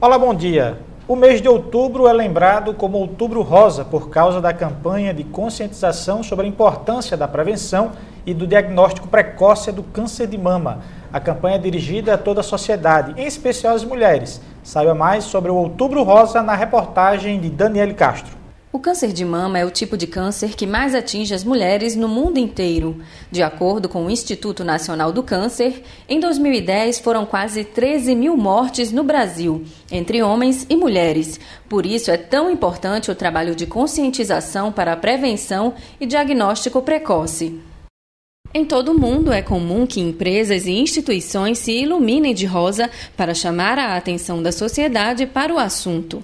Olá, bom dia. O mês de outubro é lembrado como Outubro Rosa por causa da campanha de conscientização sobre a importância da prevenção e do diagnóstico precoce do câncer de mama. A campanha é dirigida a toda a sociedade, em especial às mulheres. Saiba mais sobre o Outubro Rosa na reportagem de Daniele Castro. O câncer de mama é o tipo de câncer que mais atinge as mulheres no mundo inteiro. De acordo com o Instituto Nacional do Câncer, em 2010 foram quase 13 mil mortes no Brasil, entre homens e mulheres. Por isso é tão importante o trabalho de conscientização para a prevenção e diagnóstico precoce. Em todo o mundo é comum que empresas e instituições se iluminem de rosa para chamar a atenção da sociedade para o assunto.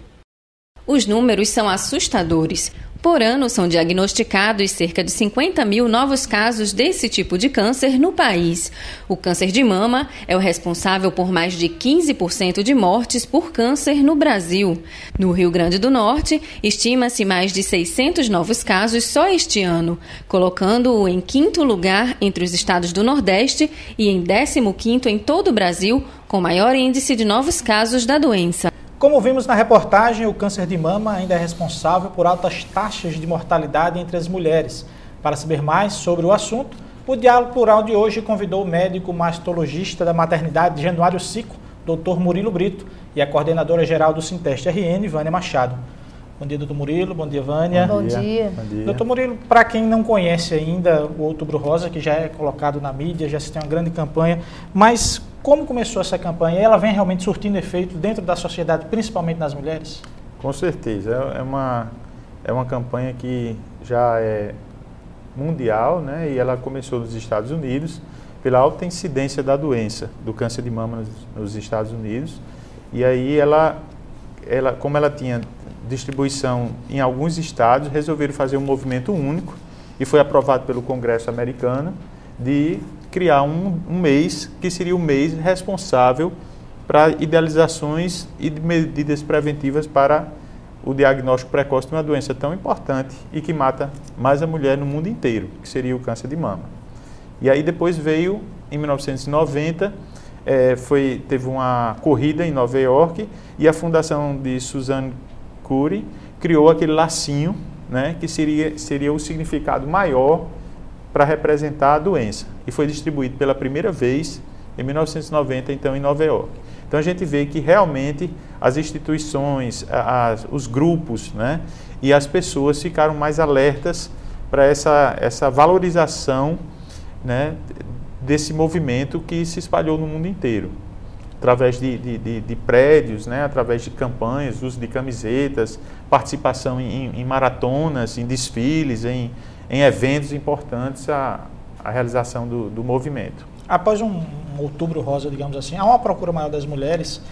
Os números são assustadores. Por ano, são diagnosticados cerca de 50 mil novos casos desse tipo de câncer no país. O câncer de mama é o responsável por mais de 15% de mortes por câncer no Brasil. No Rio Grande do Norte, estima-se mais de 600 novos casos só este ano, colocando-o em quinto lugar entre os estados do Nordeste e em 15º em todo o Brasil, com maior índice de novos casos da doença. Como vimos na reportagem, o câncer de mama ainda é responsável por altas taxas de mortalidade entre as mulheres. Para saber mais sobre o assunto, o Diálogo Plural de hoje convidou o médico mastologista da maternidade Januário Cico, Dr. Murilo Brito, e a coordenadora geral do Sinteste RN, Vânia Machado. Bom dia, doutor Murilo. Bom dia, Vânia. Bom dia. Doutor Murilo, para quem não conhece ainda o Outubro Rosa, que já é colocado na mídia, já se tem uma grande campanha, mas como começou essa campanha? Ela vem realmente surtindo efeito dentro da sociedade, principalmente nas mulheres? Com certeza. É uma campanha que já é mundial, né? E ela começou nos Estados Unidos pela alta incidência da doença, do câncer de mama nos Estados Unidos. E aí como ela tinha distribuição em alguns estados, resolveram fazer um movimento único e foi aprovado pelo Congresso americano de criar um mês que seria o mês responsável para idealizações e medidas preventivas para o diagnóstico precoce de uma doença tão importante e que mata mais a mulher no mundo inteiro, que seria o câncer de mama. E aí depois veio, em 1990, teve uma corrida em Nova York e a fundação de Suzanne Curie criou aquele lacinho, né, que seria o significado maior para representar a doença. E foi distribuído pela primeira vez em 1990, então, em Nova York. Então, a gente vê que realmente as instituições, os grupos, né, e as pessoas ficaram mais alertas para essa valorização, né, desse movimento que se espalhou no mundo inteiro, através de prédios, né, através de campanhas, uso de camisetas, participação em maratonas, em desfiles, em eventos importantes a realização do movimento. Após um Outubro Rosa, digamos assim, há uma procura maior das mulheres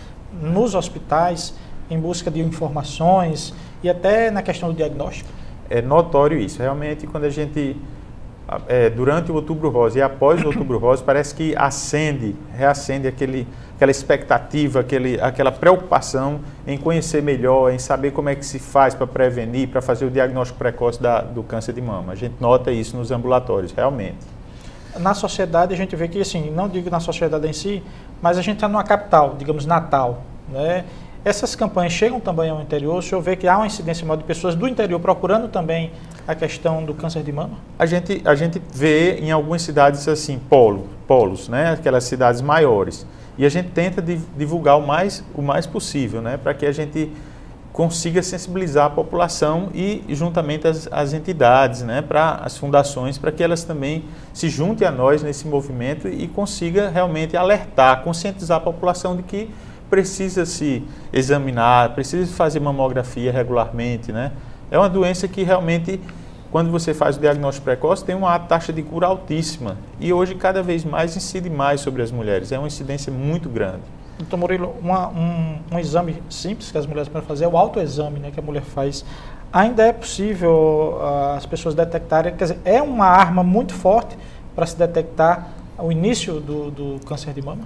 nos hospitais em busca de informações e até na questão do diagnóstico? É notório isso. Realmente, quando a gente, durante o Outubro Rosa e após o Outubro Rosa, parece que reacende aquela expectativa, aquela preocupação em conhecer melhor, em saber como é que se faz para prevenir, para fazer o diagnóstico precoce do câncer de mama. A gente nota isso nos ambulatórios, realmente. Na sociedade, a gente vê que, assim, não digo na sociedade em si, mas a gente está numa capital, digamos, Natal, né? Essas campanhas chegam também ao interior. O senhor vê que há uma incidência maior de pessoas do interior procurando também a questão do câncer de mama? A gente vê em algumas cidades assim, polos, né? Aquelas cidades maiores. E a gente tenta divulgar o mais possível, né? Para que a gente consiga sensibilizar a população e juntamente as entidades, né? Para as fundações, para que elas também se juntem a nós nesse movimento e consiga realmente alertar, conscientizar a população de que precisa se examinar, precisa fazer mamografia regularmente, né? É uma doença que realmente, quando você faz o diagnóstico precoce, tem uma taxa de cura altíssima e hoje cada vez mais incide mais sobre as mulheres. É uma incidência muito grande. Doutor Murilo, um exame simples que as mulheres podem fazer é o autoexame, né, que a mulher faz. Ainda é possível as pessoas detectarem, quer dizer, é uma arma muito forte para se detectar o início do câncer de mama?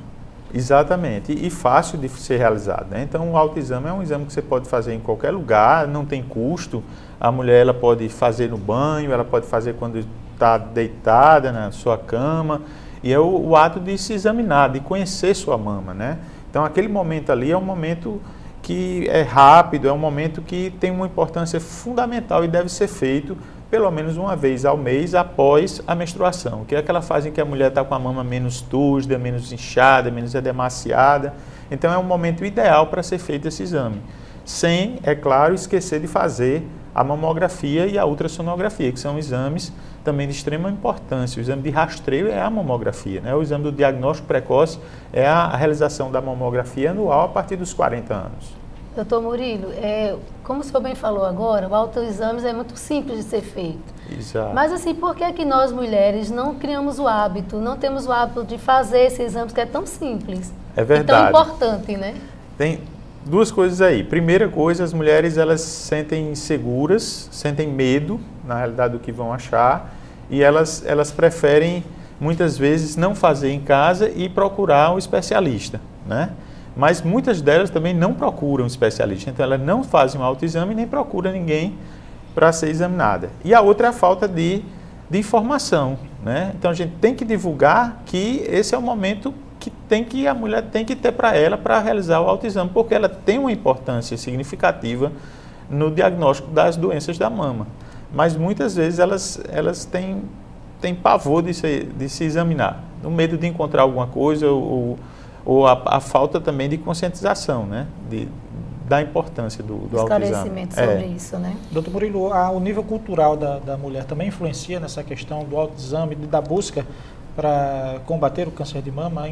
Exatamente, e fácil de ser realizado, né? Então, o autoexame é um exame que você pode fazer em qualquer lugar, não tem custo. A mulher ela pode fazer no banho, ela pode fazer quando está deitada na sua cama. E é o ato de se examinar, de conhecer sua mama, né? Então, aquele momento ali é um momento que é rápido, é um momento que tem uma importância fundamental e deve ser feito pelo menos uma vez ao mês após a menstruação, que é aquela fase em que a mulher está com a mama menos túrgida, menos inchada, menos edemaciada. Então é um momento ideal para ser feito esse exame, sem, é claro, esquecer de fazer a mamografia e a ultrassonografia, que são exames também de extrema importância. O exame de rastreio é a mamografia, né? O exame do diagnóstico precoce é a realização da mamografia anual a partir dos 40 anos. Doutor Murilo, como o senhor bem falou agora, o autoexame é muito simples de ser feito. Exato. Mas assim, por que que nós mulheres não criamos o hábito, não temos o hábito de fazer esse exame que é tão simples? É verdade. E tão importante, né? Tem duas coisas aí. Primeira coisa, as mulheres elas se sentem inseguras, sentem medo, na realidade, do que vão achar, e elas preferem, muitas vezes, não fazer em casa e procurar um especialista, né? Mas muitas delas também não procuram um especialista, então elas não fazem um autoexame e nem procuram ninguém para ser examinada. E a outra é a falta de informação, né? Então a gente tem que divulgar que esse é o momento que a mulher tem que ter para ela para realizar o autoexame, porque ela tem uma importância significativa no diagnóstico das doenças da mama. Mas muitas vezes elas têm pavor de se examinar, no medo de encontrar alguma coisa ou a falta também de conscientização, né? Da importância do autoexame. Esclarecimento sobre isso, né? Doutor Murilo, o nível cultural da mulher também influencia nessa questão do autoexame e da busca para combater o câncer de mama?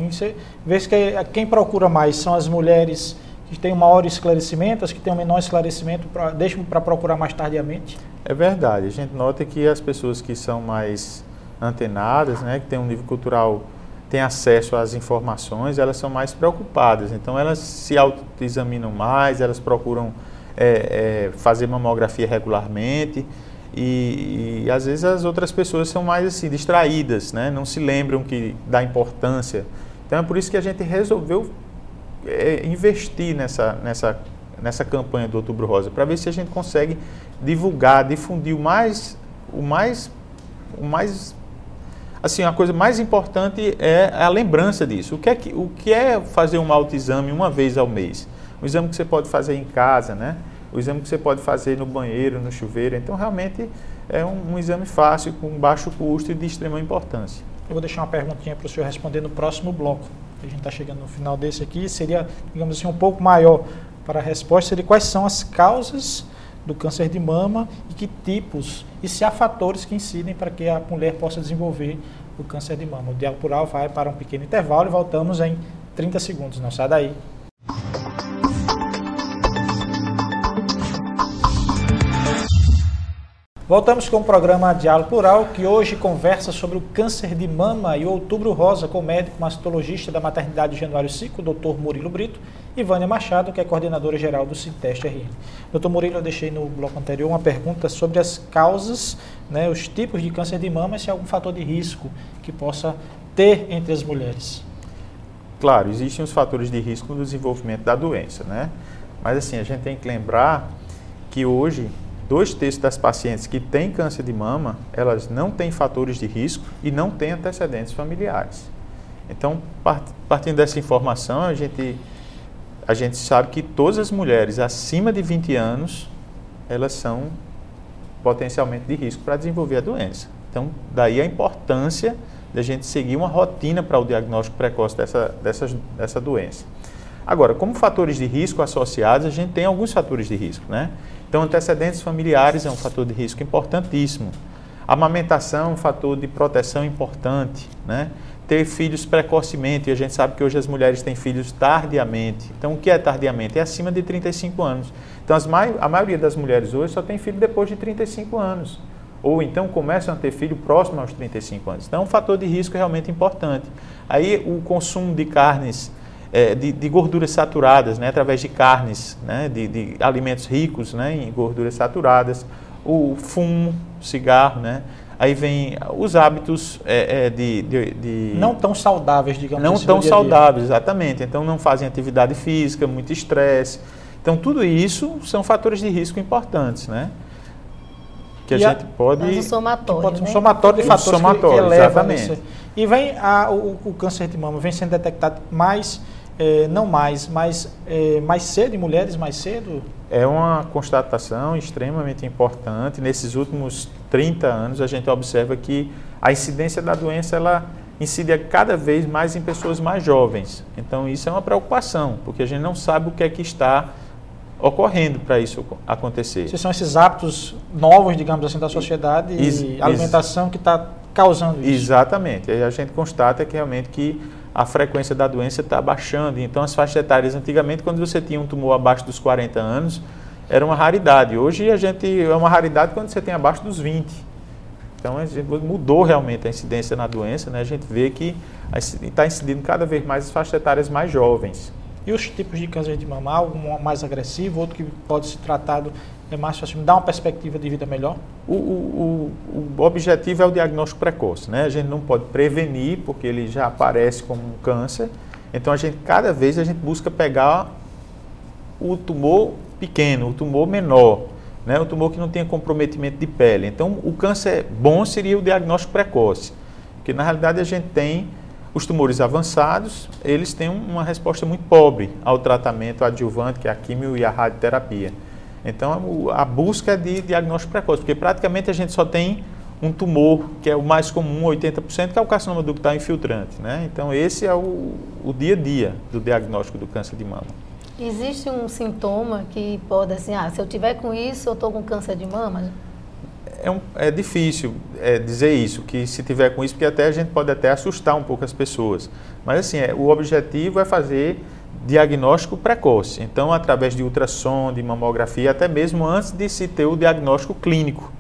Vê que quem procura mais são as mulheres que têm um maior esclarecimento, as que têm um menor esclarecimento deixam para procurar mais tardiamente? É verdade. A gente nota que as pessoas que são mais antenadas, né, que têm um nível cultural, têm acesso às informações, elas são mais preocupadas. Então, elas se autoexaminam mais, elas procuram fazer mamografia regularmente e às vezes as outras pessoas são mais assim, distraídas, né? Não se lembram da importância. Então, é por isso que a gente resolveu investir nessa campanha do Outubro Rosa, para ver se a gente consegue divulgar, difundir assim, a coisa mais importante é a lembrança disso. O que é fazer um autoexame uma vez ao mês? Um exame que você pode fazer em casa, né? O exame que você pode fazer no banheiro, no chuveiro. Então, realmente, é um exame fácil, com baixo custo e de extrema importância. Eu vou deixar uma perguntinha para o senhor responder no próximo bloco. A gente está chegando no final desse aqui. Seria, digamos assim, um pouco maior para a resposta. Seria quais são as causas do câncer de mama e que tipos, e se há fatores que incidem para que a mulher possa desenvolver o câncer de mama. O Diálogo Plural vai para um pequeno intervalo e voltamos em 30 segundos. Não sai daí. Voltamos com o programa Diálogo Plural, que hoje conversa sobre o câncer de mama e o Outubro Rosa com o médico mastologista da Maternidade Januário Cico, Dr. Murilo Brito, e Vânia Machado, que é coordenadora geral do Sinteste RN. Dr. Murilo, eu deixei no bloco anterior uma pergunta sobre as causas, né, os tipos de câncer de mama e se há algum fator de risco que possa ter entre as mulheres. Claro, existem os fatores de risco no desenvolvimento da doença, né? Mas assim, a gente tem que lembrar que hoje 2/3 das pacientes que têm câncer de mama, elas não têm fatores de risco e não têm antecedentes familiares. Então, partindo dessa informação, a gente sabe que todas as mulheres acima de 20 anos, elas são potencialmente de risco para desenvolver a doença. Então, daí a importância de a gente seguir uma rotina para o diagnóstico precoce dessa doença. Agora, como fatores de risco associados, a gente tem alguns fatores de risco, né? Então, antecedentes familiares é um fator de risco importantíssimo. A amamentação é um fator de proteção importante, né? Ter filhos precocemente, e a gente sabe que hoje as mulheres têm filhos tardiamente. Então, o que é tardiamente? É acima de 35 anos. Então, a maioria das mulheres hoje só tem filho depois de 35 anos. Ou então começam a ter filho próximo aos 35 anos. Então, é um fator de risco realmente importante. Aí, o consumo de carnes, de gorduras saturadas, né, através de carnes, né, de alimentos ricos, né, em gorduras saturadas, o fumo, cigarro, né, aí vem os hábitos não tão saudáveis, digamos assim. Não tão saudáveis, exatamente. Então, não fazem atividade física, muito estresse. Então, tudo isso são fatores de risco importantes, né? Que a gente pode... Um somatório, né? Um somatório de fatores que eleva exatamente. isso. E vem o câncer de mama vem sendo detectado mais não mais, mas mais cedo, em mulheres mais cedo? É uma constatação extremamente importante. Nesses últimos 30 anos, a gente observa que a incidência da doença, ela incide cada vez mais em pessoas mais jovens. Então, isso é uma preocupação, porque a gente não sabe o que é que está ocorrendo para isso acontecer. Se são esses hábitos novos, digamos assim, da sociedade e alimentação que está causando isso. Exatamente. Aí a gente constata que realmente que a frequência da doença está baixando. Então, as faixas etárias, antigamente, quando você tinha um tumor abaixo dos 40 anos, era uma raridade. Hoje, é uma raridade quando você tem abaixo dos 20. Então, a gente mudou realmente a incidência na doença, né? A gente vê que está incidindo cada vez mais as faixas etárias mais jovens. E os tipos de câncer de mama, um mais agressivo, outro que pode ser tratado mais facilmente, dá uma perspectiva de vida melhor? O objetivo é o diagnóstico precoce, né? A gente não pode prevenir, porque ele já aparece como um câncer. Então, cada vez a gente busca pegar o tumor pequeno, o tumor menor, né? O tumor que não tenha comprometimento de pele. Então, o câncer bom seria o diagnóstico precoce, porque na realidade a gente tem os tumores avançados, eles têm uma resposta muito pobre ao tratamento adjuvante, que é a quimio e a radioterapia. Então, a busca é de diagnóstico precoce, porque praticamente a gente só tem um tumor, que é o mais comum, 80%, que é o carcinoma ductal infiltrante, né? Então, esse é o dia a dia do diagnóstico do câncer de mama. Existe um sintoma que pode, assim, se eu tiver com isso, eu estou com câncer de mama? É difícil dizer isso, que se tiver com isso, porque até a gente pode até assustar um pouco as pessoas. Mas assim, o objetivo é fazer diagnóstico precoce. Então, através de ultrassom, de mamografia, até mesmo antes de se ter o diagnóstico clínico,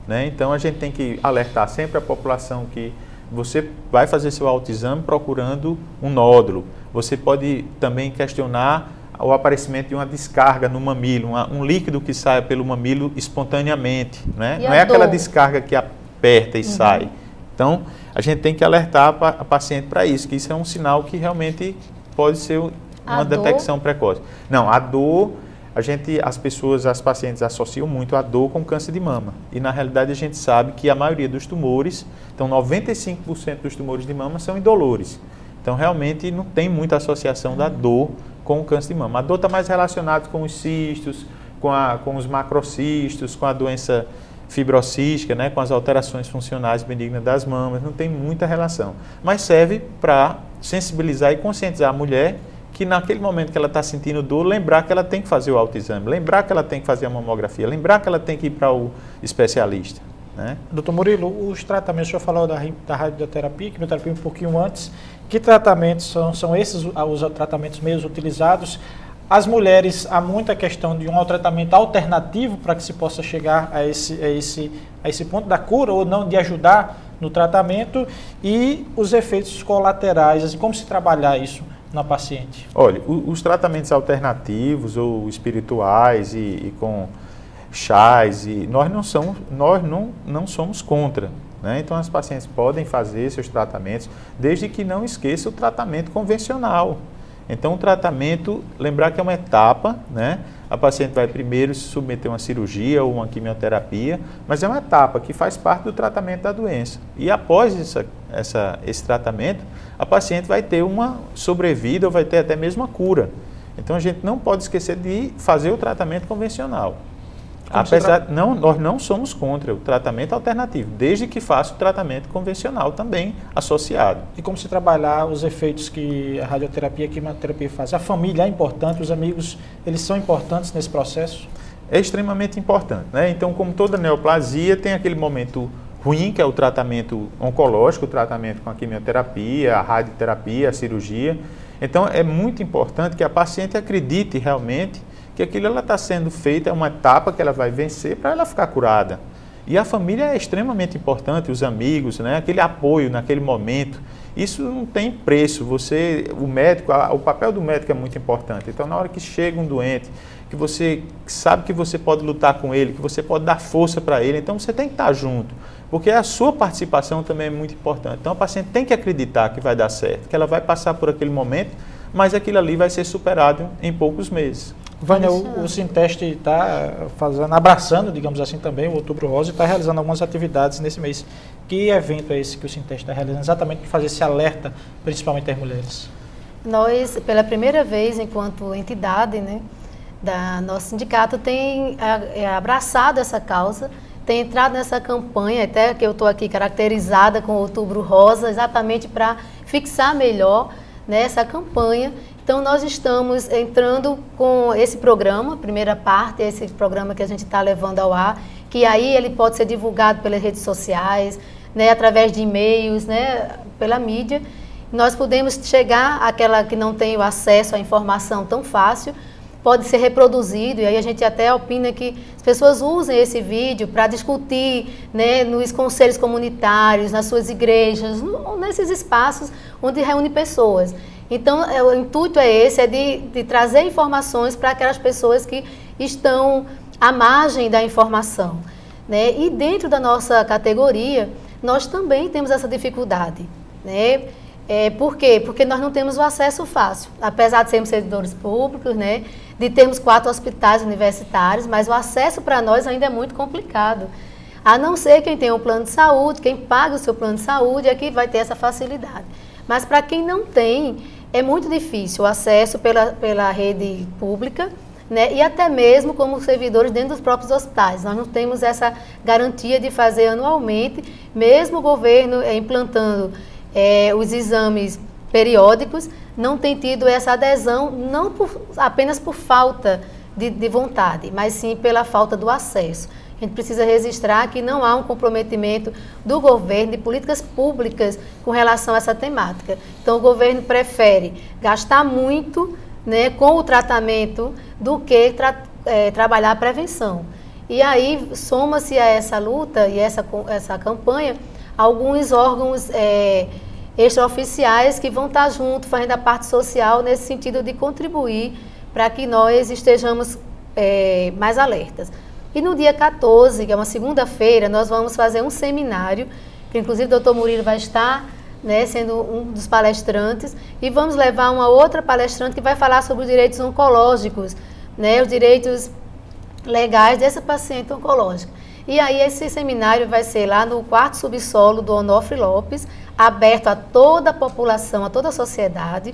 né? Então, a gente tem que alertar sempre a população que você vai fazer seu autoexame procurando um nódulo. Você pode também questionar o aparecimento de uma descarga no mamilo, um líquido que saia pelo mamilo espontaneamente, né? Não é aquela descarga que aperta e sai. Então, a gente tem que alertar a paciente para isso, que isso é um sinal que realmente pode ser uma detecção precoce. Não, a dor, as pacientes associam muito a dor com câncer de mama. E na realidade a gente sabe que a maioria dos tumores, então 95% dos tumores de mama são indolores. Então realmente não tem muita associação da dor com o câncer de mama. A dor está mais relacionada com os cistos, com os macrocistos, com a doença fibrocística, né, com as alterações funcionais benignas das mamas, não tem muita relação. Mas serve para sensibilizar e conscientizar a mulher que naquele momento que ela está sentindo dor, lembrar que ela tem que fazer o autoexame, lembrar que ela tem que fazer a mamografia, lembrar que ela tem que ir para o especialista, né? Doutor Murilo, os tratamentos, o senhor falou da radioterapia, quimioterapia um pouquinho antes. Que tratamentos são esses os tratamentos meio utilizados? As mulheres, há muita questão de um tratamento alternativo para que se possa chegar a esse ponto da cura ou não, de ajudar no tratamento, e os efeitos colaterais, assim, como se trabalhar isso na paciente? Olha, os tratamentos alternativos ou espirituais e com chás, nós não somos contra, né? Então as pacientes podem fazer seus tratamentos, desde que não esqueça o tratamento convencional. Então o tratamento, lembrar que é uma etapa, né? A paciente vai primeiro se submeter a uma cirurgia ou uma quimioterapia, mas é uma etapa que faz parte do tratamento da doença. E após esse tratamento, a paciente vai ter uma sobrevida ou vai ter até mesmo a cura. Então a gente não pode esquecer de fazer o tratamento convencional. Nós não somos contra o tratamento alternativo, desde que faça o tratamento convencional também associado. E como se trabalhar os efeitos que a radioterapia e a quimioterapia fazem? A família é importante, os amigos, eles são importantes nesse processo? É extremamente importante, né? Então, como toda neoplasia, tem aquele momento ruim, que é o tratamento oncológico, o tratamento com a quimioterapia, a radioterapia, a cirurgia. Então, é muito importante que a paciente acredite realmente que aquilo ela está sendo feita, é uma etapa que ela vai vencer para ela ficar curada. E a família é extremamente importante, os amigos, né? Aquele apoio naquele momento, isso não tem preço. O médico, o papel do médico é muito importante. Então, na hora que chega um doente, que você sabe que você pode lutar com ele, que você pode dar força para ele, então você tem que estar junto, porque a sua participação também é muito importante. Então, a paciente tem que acreditar que vai dar certo, que ela vai passar por aquele momento, mas aquilo ali vai ser superado em poucos meses. Vânia, o Sinteste está abraçando, digamos assim, também o Outubro Rosa e está realizando algumas atividades nesse mês. Que evento é esse que o Sinteste está realizando exatamente para fazer esse alerta, principalmente às mulheres? Nós, pela primeira vez, enquanto entidade, né, da nosso sindicato, tem abraçado essa causa, tem entrado nessa campanha, até que eu estou aqui caracterizada com o Outubro Rosa, exatamente para fixar melhor, né, essa campanha. Então, nós estamos entrando com esse programa, primeira parte, esse programa que a gente está levando ao ar, que aí ele pode ser divulgado pelas redes sociais, né, através de e-mails, né, pela mídia. Nós podemos chegar àquela que não tem o acesso à informação tão fácil, pode ser reproduzido, e aí a gente até opina que as pessoas usem esse vídeo para discutir, né, nos conselhos comunitários, nas suas igrejas, nesses espaços onde reúne pessoas. Então, o intuito é esse, é de trazer informações para aquelas pessoas que estão à margem da informação, né? E dentro da nossa categoria, nós também temos essa dificuldade, né? Por quê? Porque nós não temos o acesso fácil, apesar de sermos servidores públicos, né, de termos 4 hospitais universitários, mas o acesso para nós ainda é muito complicado. A não ser quem tem um plano de saúde, quem paga o seu plano de saúde, é que vai ter essa facilidade. Mas para quem não tem, é muito difícil o acesso pela rede pública, né, e até mesmo como servidores dentro dos próprios hospitais. Nós não temos essa garantia de fazer anualmente, mesmo o governo implantando os exames periódicos, não tem tido essa adesão, não apenas por falta de vontade, mas sim pela falta do acesso. A gente precisa registrar que não há um comprometimento do governo de políticas públicas com relação a essa temática. Então, o governo prefere gastar muito, né, com o tratamento do que trabalhar a prevenção. E aí, soma-se a essa luta e essa campanha alguns órgãos extraoficiais que vão estar junto, fazendo a parte social, nesse sentido de contribuir para que nós estejamos mais alertas. E no dia 14, que é uma segunda-feira, nós vamos fazer um seminário, que inclusive o doutor Murilo vai estar, né, sendo um dos palestrantes, e vamos levar uma outra palestrante que vai falar sobre os direitos oncológicos, né, os direitos legais dessa paciente oncológica. E aí esse seminário vai ser lá no 4º subsolo do Onofre Lopes, aberto a toda a população, a toda a sociedade.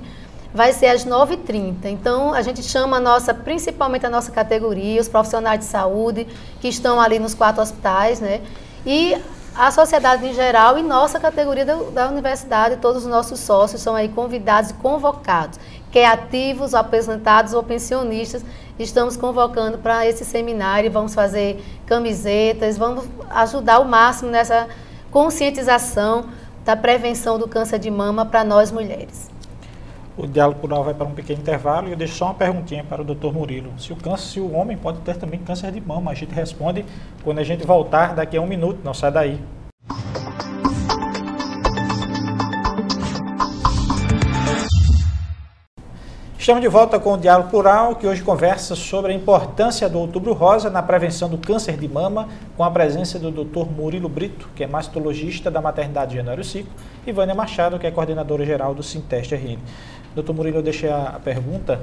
Vai ser às 9h30. Então, a gente chama principalmente a nossa categoria, os profissionais de saúde que estão ali nos 4 hospitais, né? E a sociedade em geral e nossa categoria da universidade, todos os nossos sócios são aí convidados e convocados, quer ativos, aposentados ou pensionistas, estamos convocando para esse seminário, vamos fazer camisetas, vamos ajudar ao máximo nessa conscientização da prevenção do câncer de mama para nós mulheres. O diálogo plural vai para um pequeno intervalo e eu deixo só uma perguntinha para o Dr. Murilo. Se o homem pode ter também câncer de mama, a gente responde quando a gente voltar daqui a 1 minuto, não sai daí. Estamos de volta com o Diálogo Plural, que hoje conversa sobre a importância do Outubro Rosa na prevenção do câncer de mama, com a presença do Dr. Murilo Brito, que é mastologista da Maternidade Januário Ciclo, e Vânia Machado, que é coordenadora geral do Sinteste RN. Dr. Murilo, eu deixei a pergunta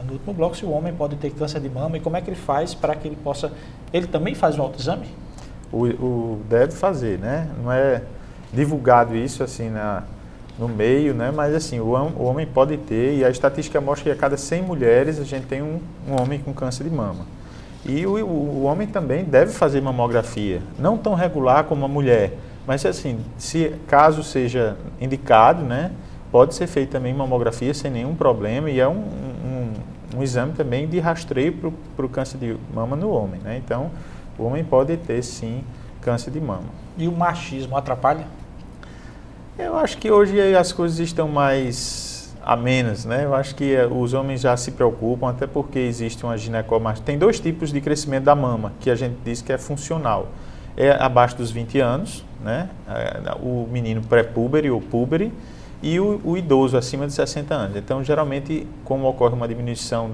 no último bloco, se o homem pode ter câncer de mama e como é que ele faz para que ele possa... Ele também faz um autoexame? Deve fazer, né? Não é divulgado isso assim no meio, né? Mas assim, o homem pode ter, e a estatística mostra que a cada 100 mulheres a gente tem um homem com câncer de mama. E o homem também deve fazer mamografia, não tão regular como a mulher, mas assim, se caso seja indicado, né, pode ser feito também mamografia sem nenhum problema, e é um exame também de rastreio para o câncer de mama no homem, né? Então, o homem pode ter sim câncer de mama. E o machismo atrapalha? Eu acho que hoje as coisas estão mais amenas, né? Eu acho que os homens já se preocupam, até porque existe uma ginecomastia. Tem 2 tipos de crescimento da mama, que a gente diz que é funcional. É abaixo dos 20 anos, né? O menino pré-púbere ou púbere, e o idoso acima de 60 anos. Então, geralmente, como ocorre uma diminuição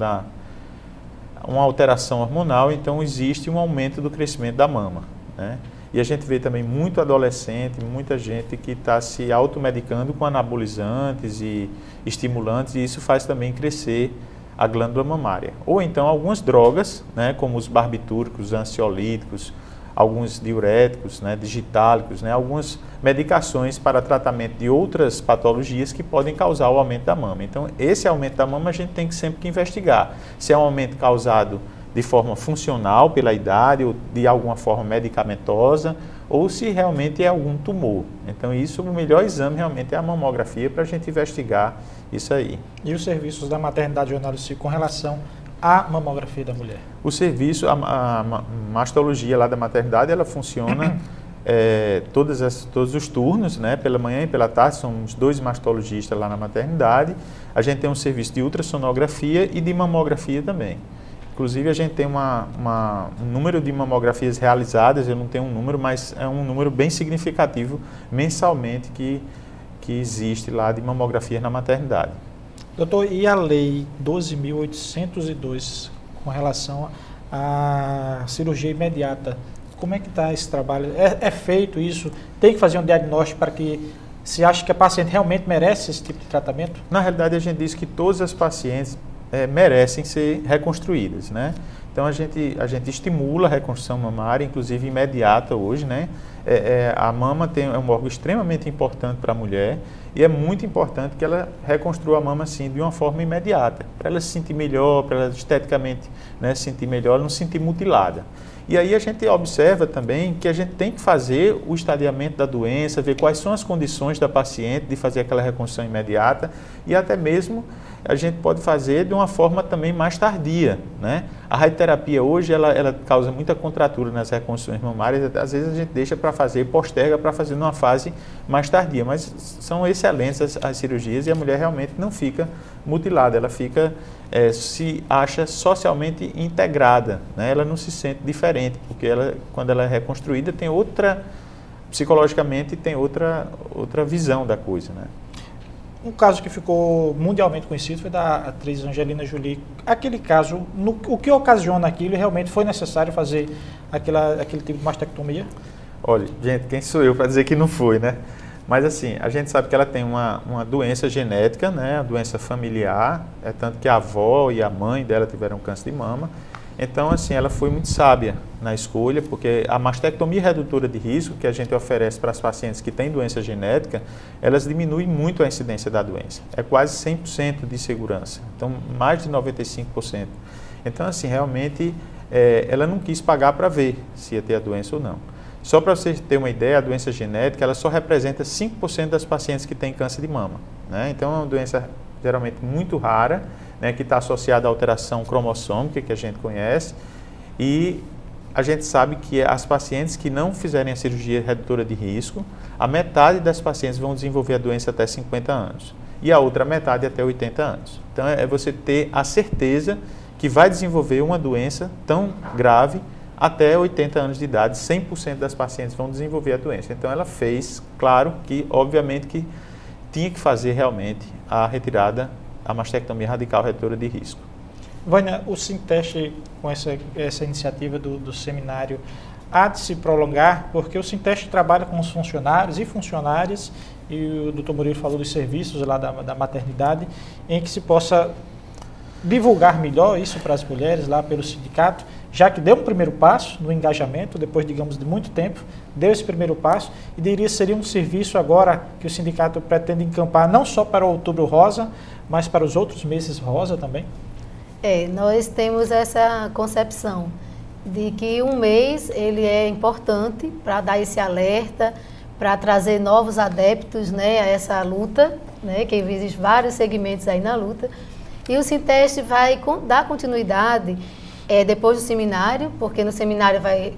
uma alteração hormonal, então existe um aumento do crescimento da mama, né? E a gente vê também muito adolescente, muita gente que está se automedicando com anabolizantes e estimulantes, e isso faz também crescer a glândula mamária. Ou então algumas drogas, né, como os barbitúricos, ansiolíticos, alguns diuréticos, né, digitálicos, né, algumas medicações para tratamento de outras patologias que podem causar o aumento da mama. Então, esse aumento da mama a gente tem que sempre investigar. Se é um aumento causado de forma funcional pela idade ou de alguma forma medicamentosa, ou se realmente é algum tumor. Então, isso, o melhor exame realmente é a mamografia para a gente investigar isso aí. E os serviços da maternidade com relação à mamografia da mulher? O serviço, a mastologia lá da maternidade, ela funciona todos os turnos, né, pela manhã e pela tarde, são uns 2 mastologistas lá na maternidade. A gente tem um serviço de ultrassonografia e de mamografia também. Inclusive, a gente tem um número de mamografias realizadas, eu não tenho um número, mas é um número bem significativo mensalmente que existe lá de mamografias na maternidade. Doutor, e a lei 12.802 com relação à cirurgia imediata? Como é que está esse trabalho? É feito isso? Tem que fazer um diagnóstico para que se ache que a paciente realmente merece esse tipo de tratamento? Na realidade, a gente diz que todas as pacientes merecem ser reconstruídas, né? Então, a gente estimula a reconstrução mamária, inclusive imediata hoje, né? A mama é um órgão extremamente importante para a mulher e é muito importante que ela reconstrua a mama, assim, de uma forma imediata, para ela se sentir melhor, para ela esteticamente, né, se sentir melhor, não se sentir mutilada. E aí a gente observa também que a gente tem que fazer o estadiamento da doença, ver quais são as condições da paciente de fazer aquela reconstrução imediata e até mesmo a gente pode fazer de uma forma também mais tardia, né? A radioterapia hoje, ela causa muita contratura nas reconstruções mamárias, às vezes a gente deixa para fazer, posterga para fazer numa fase mais tardia, mas são excelentes as cirurgias e a mulher realmente não fica mutilada, ela fica, se acha socialmente integrada, né? Ela não se sente diferente, porque quando ela é reconstruída tem psicologicamente tem outra visão da coisa, né? Um caso que ficou mundialmente conhecido foi da atriz Angelina Jolie. Aquele caso, o que ocasiona aquilo, realmente foi necessário fazer aquele tipo de mastectomia? Olha, gente, quem sou eu para dizer que não foi, né? Mas assim, a gente sabe que ela tem uma doença genética, né? Uma doença familiar, tanto que a avó e a mãe dela tiveram câncer de mama. Então, assim, ela foi muito sábia na escolha, porque a mastectomia redutora de risco que a gente oferece para as pacientes que têm doença genética, elas diminuem muito a incidência da doença. É quase 100% de segurança, então mais de 95%. Então, assim, realmente, ela não quis pagar para ver se ia ter a doença ou não. Só para vocês terem uma ideia, a doença genética, ela só representa 5% das pacientes que têm câncer de mama, né? Então, é uma doença geralmente muito rara, né, que está associada à alteração cromossômica que a gente conhece, e a gente sabe que as pacientes que não fizerem a cirurgia redutora de risco, a metade das pacientes vão desenvolver a doença até 50 anos e a outra metade até 80 anos. Então, é você ter a certeza que vai desenvolver uma doença tão grave até 80 anos de idade, 100% das pacientes vão desenvolver a doença. Então, ela fez, claro que, obviamente, que tinha que fazer realmente a mastectomia radical redutora de risco. Vânia, o Sinteste, com essa iniciativa do seminário, há de se prolongar, porque o Sinteste trabalha com os funcionários e funcionárias, e o doutor Murilo falou dos serviços lá da maternidade, em que se possa divulgar melhor isso para as mulheres lá pelo sindicato, já que deu um primeiro passo no engajamento, depois, digamos, de muito tempo, deu esse primeiro passo, e diria que seria um serviço agora que o sindicato pretende encampar não só para o Outubro Rosa, mas para os outros meses rosa também? Nós temos essa concepção de que um mês ele é importante para dar esse alerta, para trazer novos adeptos, né, a essa luta, né, que existem vários segmentos aí na luta, e o Sinteste vai dar continuidade depois do seminário, porque no seminário vai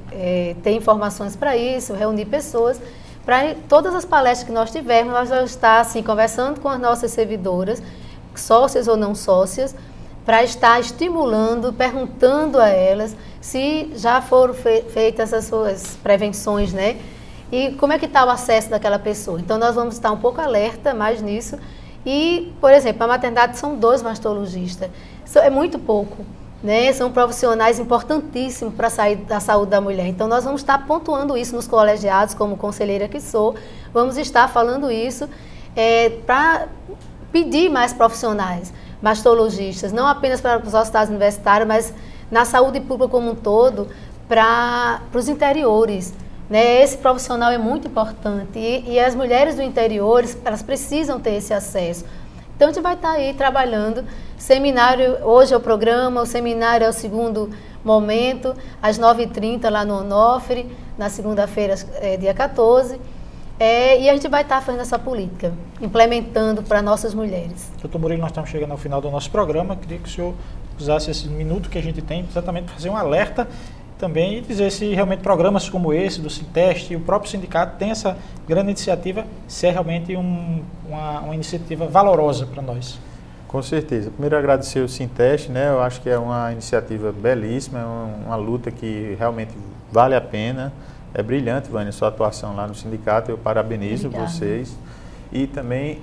ter informações para isso, reunir pessoas. Para todas as palestras que nós tivermos, nós vamos estar assim, conversando com as nossas servidoras, sócias ou não sócias, para estar estimulando, perguntando a elas se já foram feitas as suas prevenções, né? E como é que está o acesso daquela pessoa. Então, nós vamos estar um pouco alerta mais nisso. E, por exemplo, a maternidade são 2 mastologistas. Isso é muito pouco, né? São profissionais importantíssimos para a saúde da mulher. Então, nós vamos estar pontuando isso nos colegiados, como conselheira que sou. Vamos estar falando isso para pedir mais profissionais, mastologistas, não apenas para os hospitais universitários, mas na saúde pública como um todo, para os interiores. Né? Esse profissional é muito importante e as mulheres do interior, elas precisam ter esse acesso. Então, a gente vai estar aí trabalhando. Seminário, hoje é o programa, o seminário é o segundo momento, às 9h30 lá no Onofre, na segunda-feira, dia 14. E a gente vai estar fazendo essa política, implementando para nossas mulheres. Doutor Murilo, nós estamos chegando ao final do nosso programa. Queria que o senhor usasse esse minuto que a gente tem exatamente para fazer um alerta também e dizer se realmente programas como esse, do Sinteste e o próprio sindicato tem essa grande iniciativa, se é realmente uma iniciativa valorosa para nós. Com certeza. Primeiro, agradecer o Sinteste, né? Eu acho que é uma iniciativa belíssima, é uma luta que realmente vale a pena. É brilhante, Vânia, sua atuação lá no sindicato, eu parabenizo vocês. E também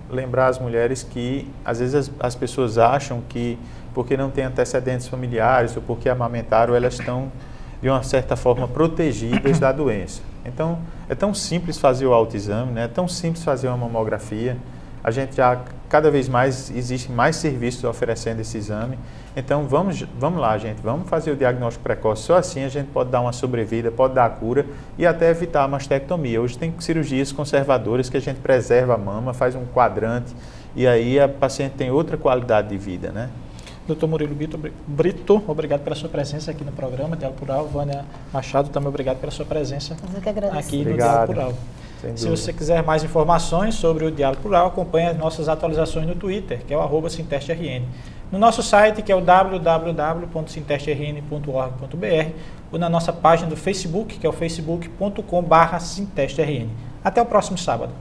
lembrar as mulheres que, às vezes, as pessoas acham que, porque não têm antecedentes familiares ou porque amamentaram, elas estão, de uma certa forma, protegidas da doença. Então, é tão simples fazer o autoexame, né? É tão simples fazer uma mamografia. A gente já, cada vez mais, existe mais serviços oferecendo esse exame. Então, vamos lá, gente, vamos fazer o diagnóstico precoce. Só assim a gente pode dar uma sobrevida, pode dar a cura e até evitar a mastectomia. Hoje tem cirurgias conservadoras que a gente preserva a mama, faz um quadrante e aí a paciente tem outra qualidade de vida, né? Doutor Murilo Brito, obrigado pela sua presença aqui no programa Diálogo Plural. Vânia Machado, também obrigado pela sua presença aqui no Diálogo Plural. Se você quiser mais informações sobre o Diálogo Plural, acompanhe as nossas atualizações no Twitter, que é o @SintesteRN. No nosso site, que é o www.sintesterrn.org.br, ou na nossa página do Facebook, que é o facebook.com/SintesteRN. Até o próximo sábado.